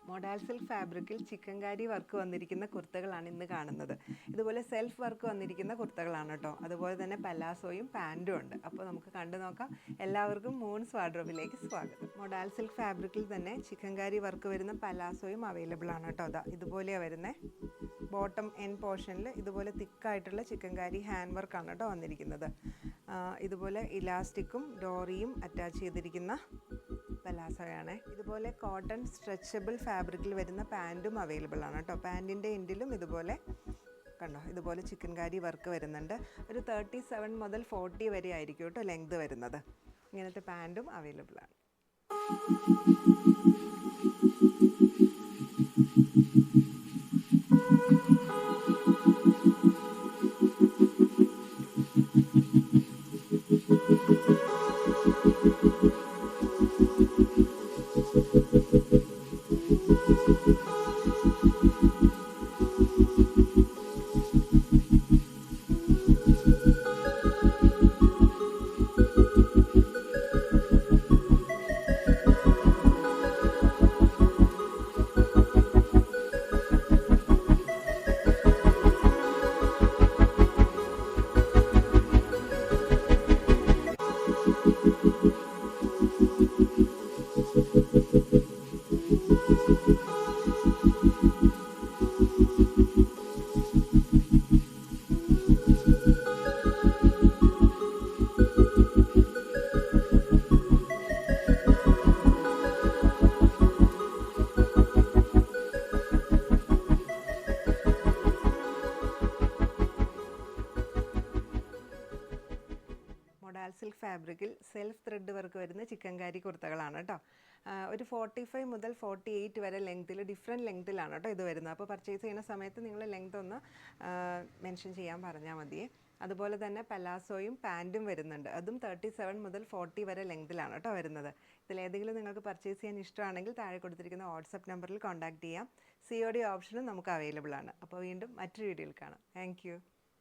Modal silk ഫാബ്രിക്കിൽ chikankari work വന്നിരിക്കുന്ന കുർത്തകളാണ് ഇന്ന് കാണുന്നത്. ഇതുപോലെ സെൽഫ് വർക്ക് വന്നിരിക്കുന്ന കുർത്തകളാണ് കേട്ടോ. അതുപോലെ തന്നെ പലാസോയും പാൻറ്റും ഉണ്ട്. അപ്പോൾ നമുക്ക് കണ്ടു നോക്കാം. എല്ലാവർക്കും മൂൺസ് വാർഡ്രോബിലേക്ക് സ്വാഗതം. മൊഡാൽ സിൽക്ക് ഫാബ്രിക്കിൽ തന്നെ ചിക്കൻകാരി വർക്ക് വരുന്ന പലാസോയും അവൈലബിൾ ആണ് കേട്ടോ. അതാ ഇതുപോലെയാണ് വരുന്നത്. ബോട്ടം എൻ പോർഷനിൽ ഇതുപോലെ തിക്കായിട്ടുള്ള ചിക്കൻകാരി ഹാൻഡ് വർക്കാണ് കേട്ടോ വന്നിരിക്കുന്നത്. ഇതുപോലെ ഇലാസ്റ്റിക്കും ഡോറിയും അറ്റാച്ച് ചെയ്തിരിക്കുന്ന പലാസോയാണ്. ഇതുപോലെ കോട്ടൺ സ്ട്രെച്ചബിൾ ഫാബ്രിക്കിൽ വരുന്ന പാൻറ്റും അവൈലബിൾ ആണ് കേട്ടോ. പാൻറ്റിൻ്റെ എൻഡിലും ഇതുപോലെ കണ്ടോ, ഇതുപോലെ ചിക്കൻകാരി വർക്ക് വരുന്നുണ്ട്. ഒരു 37 മുതൽ 40 വരെ ആയിരിക്കും കേട്ടോ ലെങ്ത് വരുന്നത്. ഇങ്ങനത്തെ പാൻറ്റും അവൈലബിൾ ആണ്. മൊഡാൽ സിൽക്ക് ഫാബ്രിക്കിൽ സെൽഫ് ത്രെഡ് വർക്ക് വരുന്ന ചിക്കൻകാരി കുർത്തകളാണ് കേട്ടോ. ഒരു 45 മുതൽ 48 വരെ ലെങ്ത്തിൽ, ഡിഫറെൻറ്റ് ലെങ്ത്തിലാണ് കേട്ടോ ഇത് വരുന്നത്. അപ്പോൾ പർച്ചേസ് ചെയ്യുന്ന സമയത്ത് നിങ്ങൾ ലെങ്ത് ഒന്ന് മെൻഷൻ ചെയ്യാൻ പറഞ്ഞാൽ മതിയേ. അതുപോലെ തന്നെ പലാസോയും പാൻറ്റും വരുന്നുണ്ട്. അതും 37 മുതൽ 40 വരെ ലെങ്ത്തിലാണ് കേട്ടോ വരുന്നത്. ഇതിലേതെങ്കിലും നിങ്ങൾക്ക് പർച്ചേസ് ചെയ്യാൻ ഇഷ്ടമാണെങ്കിൽ താഴെ കൊടുത്തിരിക്കുന്ന വാട്സപ്പ് നമ്പറിൽ കോൺടാക്റ്റ് ചെയ്യാം. COD ഓപ്ഷനും നമുക്ക് അവൈലബിൾ ആണ്. അപ്പോൾ വീണ്ടും മറ്റൊരു വീഡിയോയിൽ കാണാം. താങ്ക്